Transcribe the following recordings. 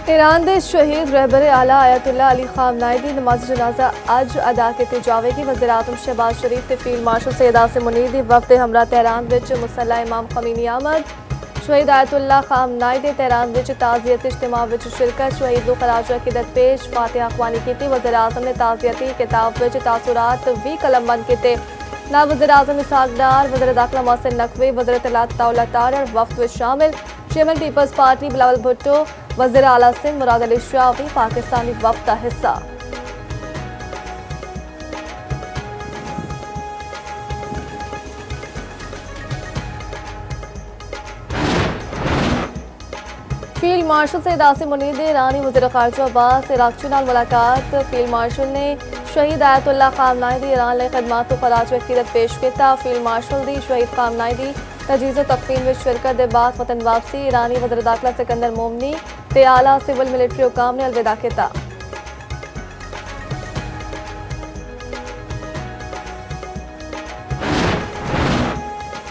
Iran दे शहीद रहबर आला ayatollah Ali खामनाई दी नमाज जनाजा अज अदा की जाएगी। वज़ीर आज़म शहबाज शरीफ ते फील्ड मार्शल सैयद आसिम मुनीर दी वफद हमरा तेहरान विच मुसल्ला इमाम खमीनी आमद। शहीद आयतुल्ला खामनाई दे तेहरान विच ताज़ियती इज्तिमा विच शिरकत। शहीद नूं खराज अकीदत पेश फातिहा अखवानी की। वज़ीर आज़म ने ताज़ियती किताब विच तासुरात भी कलमबंद किए। नायब वज़ीर आज़म इसहाक डार, वज़ीर दाखिला मोहसिन नकवी, वज़ीर इत्तलात अताउल्लाह तारर वफद विच शामिल। Chairman peoples party Bilawal Bhutto, वज़ीर आला सिंध मुराद अली शाह भी पाकिस्तानी वफद का हिस्सा। फील्ड मार्शल सैयद आसिम मुनीर दे ईरानी वज़ीर ख़ारजा अब्बास इराक़ची नाल मुलाकात। फील्ड मार्शल ने शहीद आयतुल्ला खामनाई दी ईरान लई खदमात नूं खराज अकीदत पेश किया। फील्ड मार्शल दी शहीद खामनाई दी तजीज़ तकफीन में शिरकत के बाद वतन वापसी। ईरानी वज़ीर दाखिला सिकंदर मोमनी ते आला सिविल मिलिट्री हुकाम ने अलविदा किया।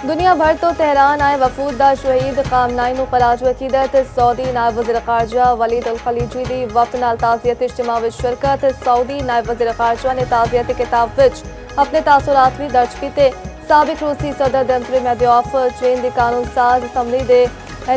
दुनिया भर तो तेहरान आए वफूद दा शहीद खामनाई नूं खराज अकीदत। सऊदी नायब वज़ीर ख़ारजा वलीद अल खलीजी दी वफद नाल ताज़ियती इज्तिमा विच शिरकत। सऊदी नायब वज़ीर ख़ारजा ने ताज़ियती किताब विच अपने तासुरात भी दर्ज किए। साबिक रूसी सदर दमत्री मेदोफ, चीन दी कानून साज असम्बली दे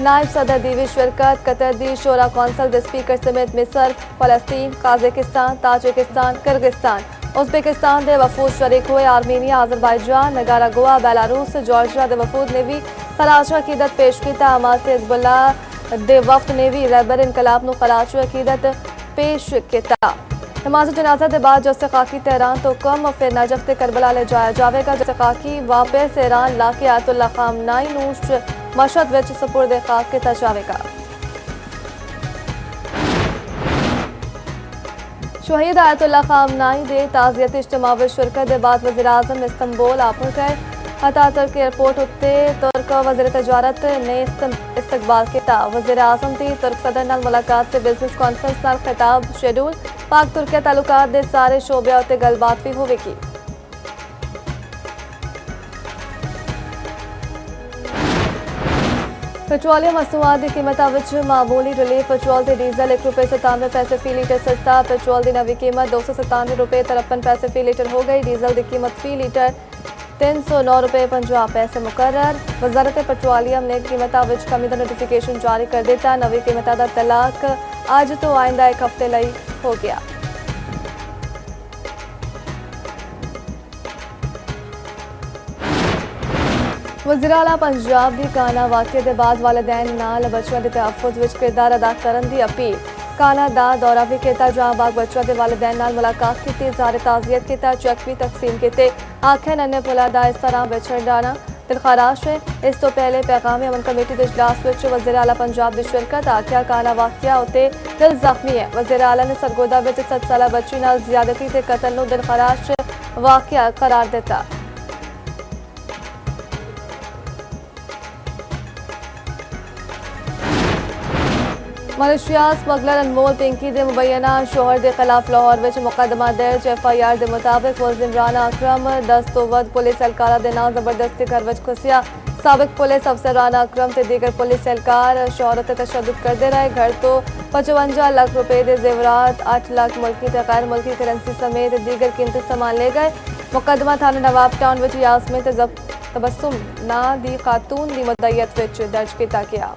नायब सदर दी भी शिरकत। कतर दी शोरा कौंसल दे स्पीकर समेत मिस्र, फलस्तीन, काज़ाकिस्तान, ताजिकिस्तान, किर्गिस्तान, उज़्बेकिस्तान दे वफूद शरीक हुए। Armenia, Azerbaijan, Nicaragua, Belarus, Georgia दे वफूद ने भी खराज अकीदत पेश किया। हमास ते हिज़्बुल्लाह दे वफद ने भी रहबर इनकलाब नूं खराज अकीदत पेश किया। नमाज जनाजा के बाद जस्से खाकी तेहरान तो कम फिर नजफ ते करबला ले जाया जाएगा। जस्से खाकी वापस ईरान लाके आयतुल्ला खामनाई नूं मशहद विच सपुर्द खाक किया जाएगा। शहीद आयतुल्ला खामनाई दे ताज़ियती इज्तिमा विच शिरकत के बाद वज़ीर आज़म इस्तंबुल आ गए। अतातुर्क एयरपोर्ट उत्ते तुर्क वज़ीर तजारत ने इस्तकबाल किया। वज़ीर आज़म दी तुर्क सदर नाल मुलाकात ते बिजनेस कॉन्फ्रेंस नाल खिताब शेड्यूल। पाक तुर्किया तालुकात दे सारे शोबिया उत्ते गलबात भी होवेगी। पेट्रोलियम मसनूआत की कीमतों विच मामूली रिलीफ। पेट्रोल ते डीजल ₹1.97 फी लीटर सस्ता। पेट्रोल की नवी कीमत ₹297.53 फी लीटर हो गई। डीजल की कीमत फी लीटर ₹309.50 मुकर्रर। वजारत पेट्रोलियम ने कीमतों विच कमी का नोटिफिकेशन जारी कर दिता। नवी कीमतों का तलाक अज तो आइंदा एक हफ्ते लई हो गया। वज़ीर आला पंजाब दी काना वाक़े के बाद वालिदैन नाल बच्चों के तहफ़्फ़ुज़ विच किरदार अदा करन दी अपील। काना दा दौरा भी किया, जहां बाग बच्चों के वालिदैन नाल मुलाकात की, इज़हार ताज़ियत किया, चेक भी तकसीम किए। आखे नन्हे पुला दा इस तरह बिछड़ जाना दिलखराश है। इस तो पहले पैगामी अमन कमेटी के इजलास विच वज़ीर आला पंजाब की शिरकत। आख्या काना वाक़िया उत्ते दिल जख्मी है। वज़ीर आला ने सरगोदा विच 7 साला बच्ची नाल ज़्यादती ते कतल नूं दिलखराश वाक़िया करार दिता। मलेशिया स्मगलर अनमोल पिंकी दे मुबैना शोहर के खिलाफ लाहौर विच मुकदमा दर्ज। FIR के मुताबिक मुलजिम राना अकरम 10 तो वध पुलिस एहलकारा के नाल जबरदस्ती घर विच घुसिया। साबिक पुलिस अफसर राना अकरम ते दीगर पुलिस एहलकार शोहर ते तशद्दुद करते रहे। घर तो 55 लाख रुपए के जेवरात, 8 लाख मुल्की ते गैर मुल्की करेंसी समेत दीगर कीमती सामान ले गए। मुकदमा थाना नवाब टाउन विच यास्मीन ते तबस्सुम ना दी खातून की मुद्दईयत विच दर्ज किया गया।